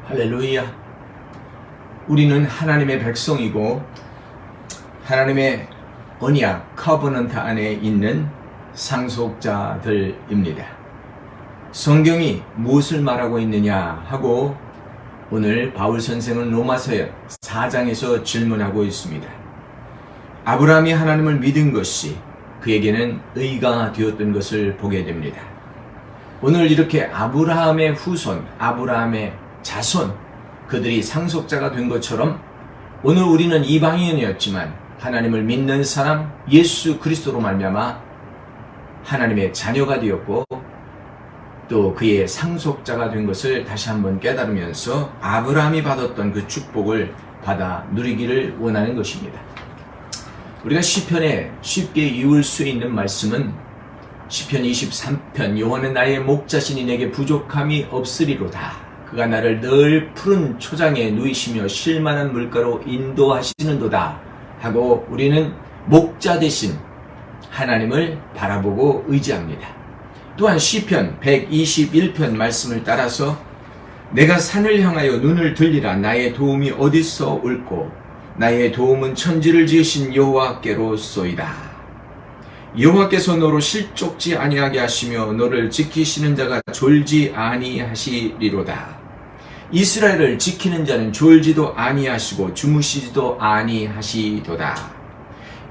할렐루야. 우리는 하나님의 백성이고 하나님의 언약 커버넌트 안에 있는 상속자들입니다. 성경이 무엇을 말하고 있느냐 하고 오늘 바울 선생은 로마서 4장에서 질문하고 있습니다. 아브라함이 하나님을 믿은 것이 그에게는 의가 되었던 것을 보게 됩니다. 오늘 이렇게 아브라함의 후손, 아브라함의 자손, 그들이 상속자가 된 것처럼 오늘 우리는 이방인이었지만 하나님을 믿는 사람 예수 그리스도로 말미암아 하나님의 자녀가 되었고 또 그의 상속자가 된 것을 다시 한번 깨달으면서 아브라함이 받았던 그 축복을 받아 누리기를 원하는 것입니다. 우리가 시편에 쉽게 이을 수 있는 말씀은 시편 23편 여호와는 나의 목자시니 내게 부족함이 없으리로다. 그가 나를 늘 푸른 초장에 누이시며 쉴만한 물가로 인도하시는도다 하고 우리는 목자 되신 하나님을 바라보고 의지합니다. 또한 시편 121편 말씀을 따라서 내가 산을 향하여 눈을 들리라. 나의 도움이 어디서 올꼬 나의 도움은 천지를 지으신 여호와께로소이다. 여호와께서 너로 실족지 아니하게 하시며 너를 지키시는 자가 졸지 아니하시리로다. 이스라엘을 지키는 자는 졸지도 아니하시고 주무시지도 아니하시도다.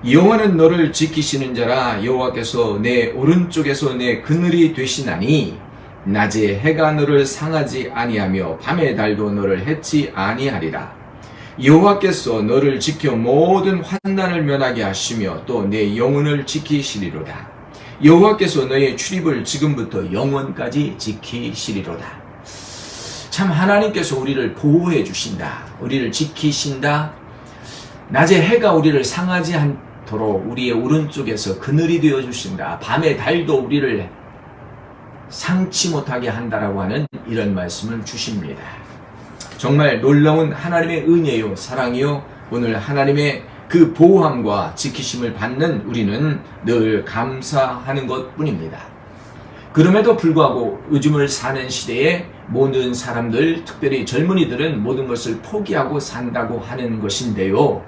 여호와는 너를 지키시는 자라. 여호와께서 내 오른쪽에서 내 그늘이 되시나니 낮에 해가 너를 상하지 아니하며 밤의 달도 너를 해치 아니하리라. 여호와께서 너를 지켜 모든 환난을 면하게 하시며 또 내 영혼을 지키시리로다. 여호와께서 너의 출입을 지금부터 영원까지 지키시리로다. 참 하나님께서 우리를 보호해 주신다. 우리를 지키신다. 낮에 해가 우리를 상하지 않도록 우리의 오른쪽에서 그늘이 되어 주신다. 밤의 달도 우리를 상치 못하게 한다라고 하는 이런 말씀을 주십니다. 정말 놀라운 하나님의 은혜요 사랑이요 오늘 하나님의 그 보호함과 지키심을 받는 우리는 늘 감사하는 것뿐입니다. 그럼에도 불구하고 요즘을 사는 시대에 모든 사람들, 특별히 젊은이들은 모든 것을 포기하고 산다고 하는 것인데요.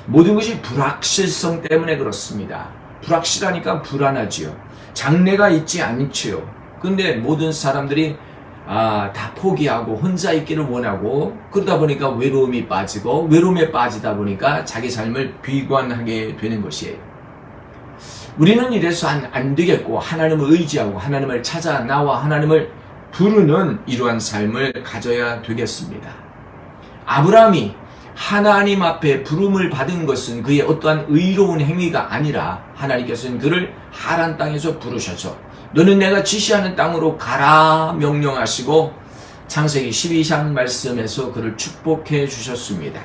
모든 것이 불확실성 때문에 그렇습니다. 불확실하니까 불안하지요. 장래가 있지 않지요. 근데 모든 사람들이 다 포기하고 혼자 있기를 원하고 그러다 보니까 외로움이 빠지고 외로움에 빠지다 보니까 자기 삶을 비관하게 되는 것이에요. 우리는 이래서 안 되겠고 하나님을 의지하고 하나님을 찾아 나와 하나님을 부르는 이러한 삶을 가져야 되겠습니다. 아브라함이 하나님 앞에 부름을 받은 것은 그의 어떠한 의로운 행위가 아니라 하나님께서는 그를 하란 땅에서 부르셔서 너는 내가 지시하는 땅으로 가라 명령하시고 창세기 12장 말씀에서 그를 축복해 주셨습니다.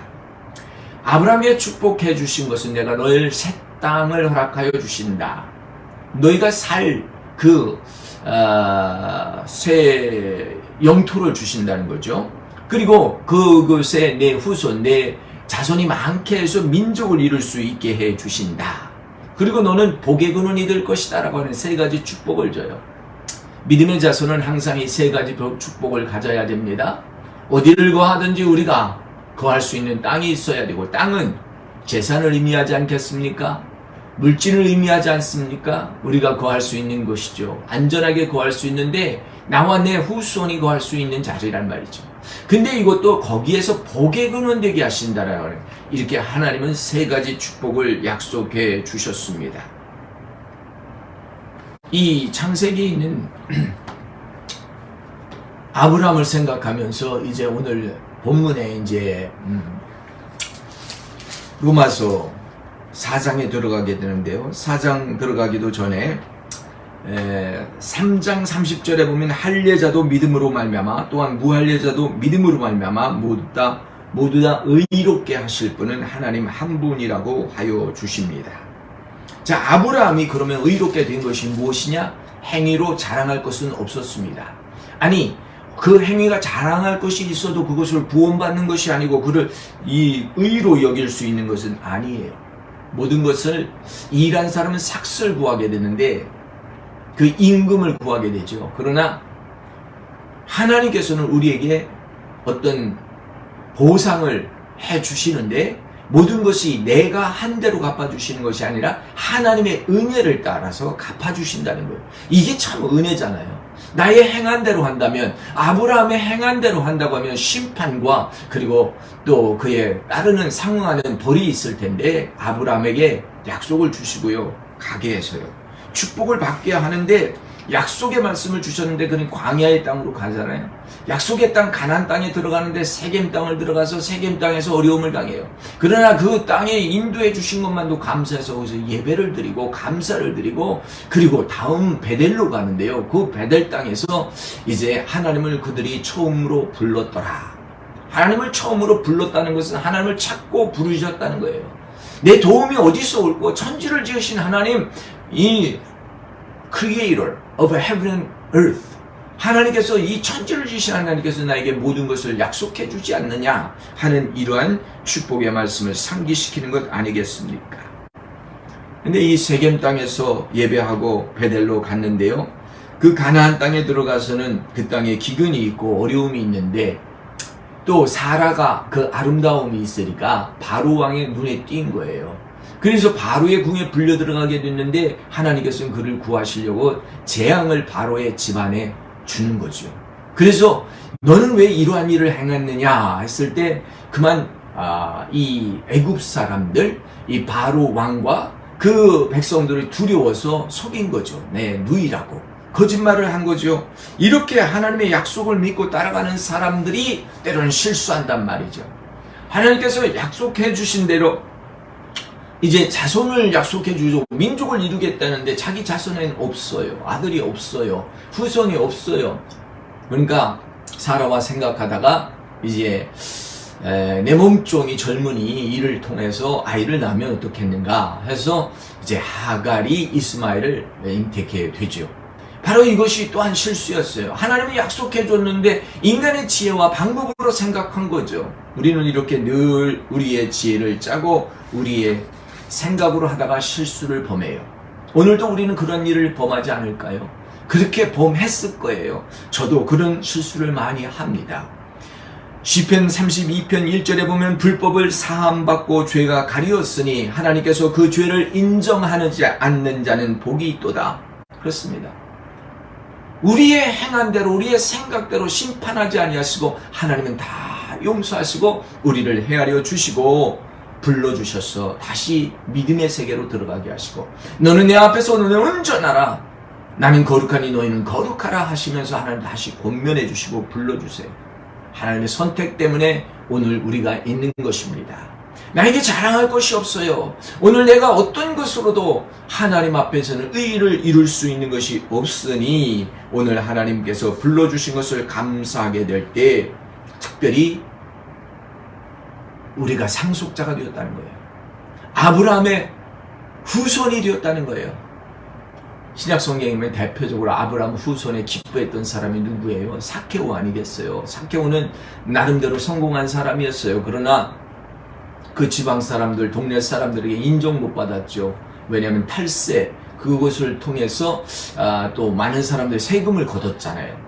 아브라함에 축복해 주신 것은 내가 너를 새 땅을 허락하여 주신다. 너희가 살 새 영토를 주신다는 거죠. 그리고 그것에 내 후손, 내 자손이 많게 해서 민족을 이룰 수 있게 해 주신다. 그리고 너는 복의 근원이 될 것이다 라고 하는 세 가지 축복을 줘요. 믿음의 자손은 항상 이 세 가지 축복을 가져야 됩니다. 어디를 거하든지 우리가 거할 수 있는 땅이 있어야 되고 땅은 재산을 의미하지 않겠습니까? 물질을 의미하지 않습니까? 우리가 거할 수 있는 것이죠. 안전하게 거할 수 있는데 나와 내 후손이 거할 수 있는 자리란 말이죠. 근데 이것도 거기에서 복의 근원 되게 하신다라고 하는 이렇게 하나님은 세 가지 축복을 약속해 주셨습니다. 이 창세기에 있는 아브라함을 생각하면서 이제 오늘 본문에 이제 로마서 4장에 들어가게 되는데요. 4장 들어가기도 전에 3장 30절에 보면 할례자도 믿음으로 말미암아 또한 무할례자도 믿음으로 말미암아 모두 다 의롭게 하실 분은 하나님 한 분이라고 하여 주십니다. 자, 아브라함이 그러면 의롭게 된 것이 무엇이냐? 행위로 자랑할 것은 없었습니다. 아니 그 행위가 자랑할 것이 있어도 그것을 구원받는 것이 아니고 그를 이 의로 여길 수 있는 것은 아니에요. 모든 것을 일한 사람은 삭슬 구하게 되는데 그 임금을 구하게 되죠. 그러나 하나님께서는 우리에게 어떤 보상을 해 주시는데 모든 것이 내가 한 대로 갚아주시는 것이 아니라 하나님의 은혜를 따라서 갚아주신다는 거예요. 이게 참 은혜잖아요. 나의 행한 대로 한다면, 아브라함의 행한 대로 한다고 하면 심판과 그리고 또 그에 따르는 상응하는 벌이 있을 텐데, 아브라함에게 약속을 주시고요, 가게 해서요, 축복을 받게 하는데 약속의 말씀을 주셨는데 그는 광야의 땅으로 가잖아요. 약속의 땅 가나안 땅에 들어가는데 세겜 땅을 들어가서 세겜 땅에서 어려움을 당해요. 그러나 그 땅에 인도해 주신 것만도 감사해서 거기서 예배를 드리고 감사를 드리고, 그리고 다음 베델로 가는데요, 그 베델 땅에서 이제 하나님을 그들이 처음으로 불렀더라. 하나님을 처음으로 불렀다는 것은 하나님을 찾고 부르셨다는 거예요. 내 도움이 어디서 올고, 천지를 지으신 하나님, 이 Creator of heaven and earth, 하나님께서, 이 천지를 지으신 하나님께서 나에게 모든 것을 약속해 주지 않느냐 하는 이러한 축복의 말씀을 상기시키는 것 아니겠습니까? 근데 이 세겜 땅에서 예배하고 베델로 갔는데요, 그 가나안 땅에 들어가서는 그 땅에 기근이 있고 어려움이 있는데, 또 사라가 그 아름다움이 있으니까 바로 왕의 눈에 띈 거예요. 그래서 바로의 궁에 불려 들어가게 됐는데, 하나님께서는 그를 구하시려고 재앙을 바로의 집안에 주는 거죠. 그래서 너는 왜 이러한 일을 행했느냐 했을 때, 그만 이 애굽 사람들, 이 바로 왕과 그 백성들이 두려워서 속인 거죠. 네, 누이라고 거짓말을 한 거죠. 이렇게 하나님의 약속을 믿고 따라가는 사람들이 때로는 실수한단 말이죠. 하나님께서 약속해 주신 대로 이제 자손을 약속해 주죠. 민족을 이루겠다는데 자기 자손에는 없어요. 아들이 없어요. 후손이 없어요. 그러니까 사라와 생각하다가 이제 내 몸종이 젊은이 이를 통해서 아이를 낳으면 어떻겠는가 해서 이제 하갈이 이스마엘을 잉태케 되죠. 바로 이것이 또한 실수였어요. 하나님이 약속해 줬는데 인간의 지혜와 방법으로 생각한 거죠. 우리는 이렇게 늘 우리의 지혜를 짜고 우리의 생각으로 하다가 실수를 범해요. 오늘도 우리는 그런 일을 범하지 않을까요? 그렇게 범했을 거예요. 저도 그런 실수를 많이 합니다. 시편 32편 1절에 보면 불법을 사함받고 죄가 가리었으니 하나님께서 그 죄를 인정하지 않는 자는 복이 있도다. 그렇습니다. 우리의 행한 대로 우리의 생각대로 심판하지 아니하시고 하나님은 다 용서하시고 우리를 헤아려 주시고 불러주셔서 다시 믿음의 세계로 들어가게 하시고, 너는 내 앞에서 너는 온전하라, 나는 거룩하니 너희는 거룩하라 하시면서 하나님 다시 권면해 주시고 불러주세요. 하나님의 선택 때문에 오늘 우리가 있는 것입니다. 나에게 자랑할 것이 없어요. 오늘 내가 어떤 것으로도 하나님 앞에서는 의의를 이룰 수 있는 것이 없으니 오늘 하나님께서 불러주신 것을 감사하게 될 때 특별히 우리가 상속자가 되었다는 거예요. 아브라함의 후손이 되었다는 거예요. 신약 성경에 보면 대표적으로 아브라함 후손에 기뻐했던 사람이 누구예요? 사케오 아니겠어요? 사케오는 나름대로 성공한 사람이었어요. 그러나 그 지방 사람들, 동네 사람들에게 인정 못 받았죠. 왜냐하면 탈세, 그것을 통해서 또 많은 사람들이 세금을 걷었잖아요.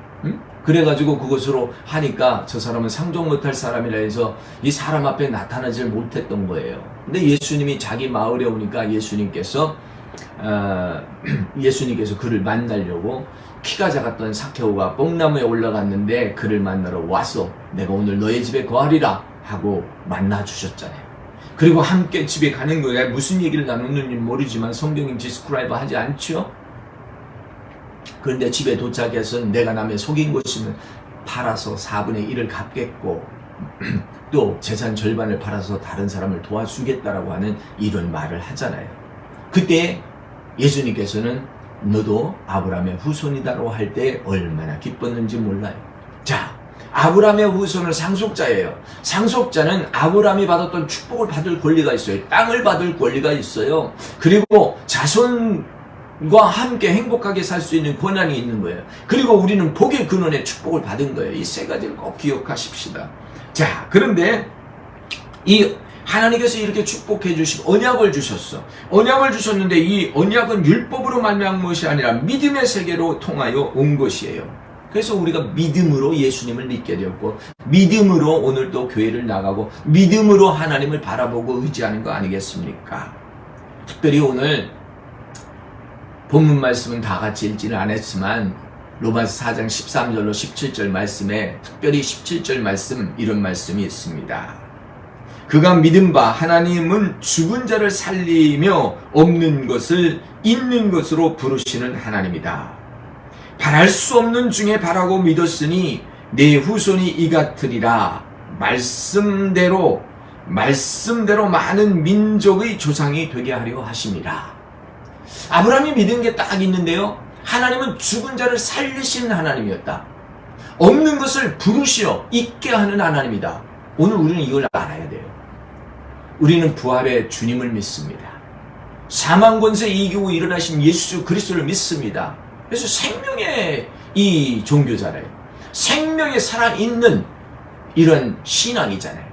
그래가지고 그것으로 하니까 저 사람은 상종 못할 사람이라 해서 이 사람 앞에 나타나질 못했던 거예요. 근데 예수님이 자기 마을에 오니까 예수님께서 그를 만나려고 키가 작았던 사케오가 뽕나무에 올라갔는데 그를 만나러 와서 내가 오늘 너의 집에 거하리라 하고 만나 주셨잖아요. 그리고 함께 집에 가는 거예요. 무슨 얘기를 나누는지 모르지만 성경이 디스크라이브 하지 않죠? 그런데 집에 도착해서 내가 남의 속인 것이면 팔아서 4분의 1을 갚겠고 또 재산 절반을 팔아서 다른 사람을 도와주겠다라고 하는 이런 말을 하잖아요. 그때 예수님께서는 너도 아브라함의 후손이다라고 할 때 얼마나 기뻤는지 몰라요. 자, 아브라함의 후손은 상속자예요. 상속자는 아브라함이 받았던 축복을 받을 권리가 있어요. 땅을 받을 권리가 있어요. 그리고 자손과 함께 행복하게 살 수 있는 권한이 있는 거예요. 그리고 우리는 복의 근원의 축복을 받은 거예요. 이 세 가지를 꼭 기억하십시다. 자, 그런데 이 하나님께서 이렇게 축복해 주시고 언약을 주셨어. 언약을 주셨는데 이 언약은 율법으로 말미암은 것이 아니라 믿음의 세계로 통하여 온 것이에요. 그래서 우리가 믿음으로 예수님을 믿게 되었고, 믿음으로 오늘 또 교회를 나가고, 믿음으로 하나님을 바라보고 의지하는 거 아니겠습니까? 특별히 오늘 본문 말씀은 다 같이 읽지는 않았지만 로마서 4장 13절로 17절 말씀에 특별히 17절 말씀, 이런 말씀이 있습니다. 그가 믿은 바 하나님은 죽은 자를 살리며 없는 것을 있는 것으로 부르시는 하나님이다. 바랄 수 없는 중에 바라고 믿었으니 내 후손이 이 같으리라. 말씀대로 많은 민족의 조상이 되게 하려 하심이라. 아브라함이 믿은 게 딱 있는데요, 하나님은 죽은 자를 살리시는 하나님이었다. 없는 것을 부르시어 있게 하는 하나님이다. 오늘 우리는 이걸 알아야 돼요. 우리는 부활의 주님을 믿습니다. 사망 권세 이기고 일어나신 예수 그리스도를 믿습니다. 그래서 생명의 이 종교잖아요. 생명에 살아있는 이런 신앙이잖아요.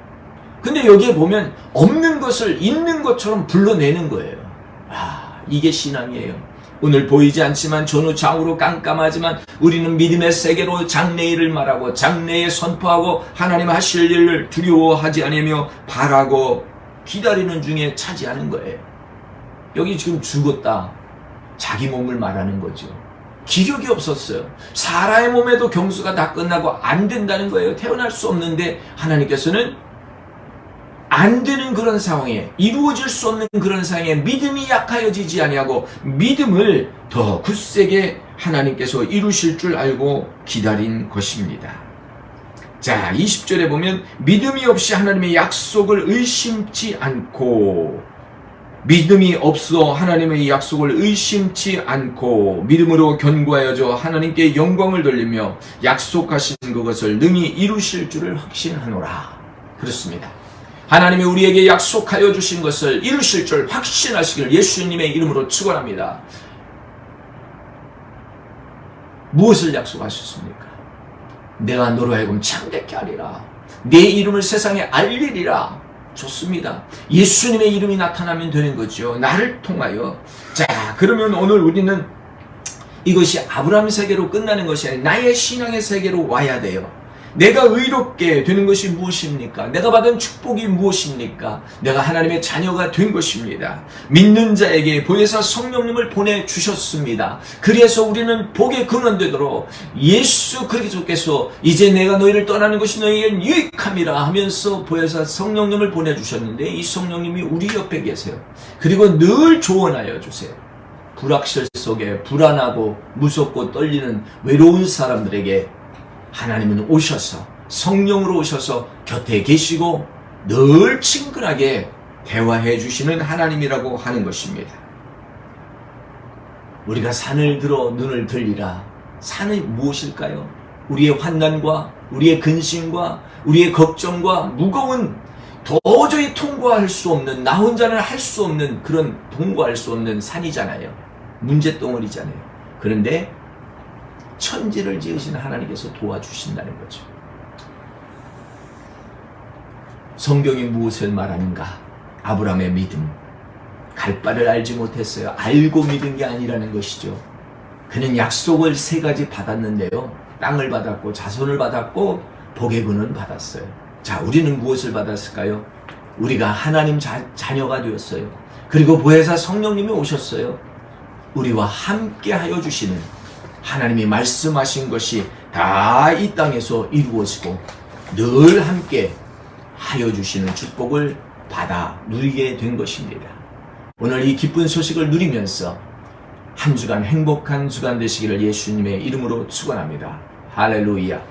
근데 여기에 보면 없는 것을 있는 것처럼 불러내는 거예요. 이게 신앙이에요. 오늘 보이지 않지만 전후 좌우로 깜깜하지만 우리는 믿음의 세계로 장래일을 말하고 장래에 선포하고 하나님 하실 일을 두려워하지 않으며 바라고 기다리는 중에 차지하는 거예요. 여기 지금 죽었다. 자기 몸을 말하는 거죠. 기력이 없었어요. 사라의 몸에도 경수가 다 끝나고 안 된다는 거예요. 태어날 수 없는데 하나님께서는 안 되는 그런 상황에, 이루어질 수 없는 그런 상황에 믿음이 약하여지지 아니하고 믿음을 더 굳세게 하나님께서 이루실 줄 알고 기다린 것입니다. 자, 20절에 보면 믿음이 없이 하나님의 약속을 의심치 않고, 믿음이 없어 하나님의 약속을 의심치 않고 믿음으로 견고하여져 하나님께 영광을 돌리며 약속하신 그것을 능히 이루실 줄을 확신하노라. 그렇습니다. 하나님이 우리에게 약속하여 주신 것을 이루실 줄 확신하시길 예수님의 이름으로 축원합니다. 무엇을 약속하셨습니까? 내가 너로 하여금 창대케 하리라. 내 이름을 세상에 알리리라. 좋습니다. 예수님의 이름이 나타나면 되는 거죠. 나를 통하여. 자, 그러면 오늘 우리는 이것이 아브라함 세계로 끝나는 것이 아니라 나의 신앙의 세계로 와야 돼요. 내가 의롭게 되는 것이 무엇입니까? 내가 받은 축복이 무엇입니까? 내가 하나님의 자녀가 된 것입니다. 믿는 자에게 보혜사 성령님을 보내주셨습니다. 그래서 우리는 복의 근원되도록 예수 그리스도께서 이제 내가 너희를 떠나는 것이 너희에겐 유익함이라 하면서 보혜사 성령님을 보내주셨는데 이 성령님이 우리 옆에 계세요. 그리고 늘 조언하여 주세요. 불확실 속에 불안하고 무섭고 떨리는 외로운 사람들에게 하나님은 오셔서 성령으로 오셔서 곁에 계시고 늘 친근하게 대화해 주시는 하나님이라고 하는 것입니다. 우리가 산을 들어 눈을 들리라. 산이 무엇일까요? 우리의 환난과 우리의 근심과 우리의 걱정과 무거운 도저히 통과할 수 없는, 나 혼자는 할 수 없는 그런 통과할 수 없는 산이잖아요. 문제덩어리잖아요. 그런데 천지를 지으신 하나님께서 도와주신다는 거죠. 성경이 무엇을 말하는가? 아브라함의 믿음. 갈 바를 알지 못했어요. 알고 믿은 게 아니라는 것이죠. 그는 약속을 3가지 받았는데요. 땅을 받았고 자손을 받았고 복의 근원 받았어요. 자, 우리는 무엇을 받았을까요? 우리가 하나님 자녀가 되었어요. 그리고 보혜사 성령님이 오셨어요. 우리와 함께 하여 주시는, 하나님이 말씀하신 것이 다 이 땅에서 이루어지고 늘 함께 하여 주시는 축복을 받아 누리게 된 것입니다. 오늘 이 기쁜 소식을 누리면서 한 주간 행복한 주간 되시기를 예수님의 이름으로 축원합니다. 할렐루야.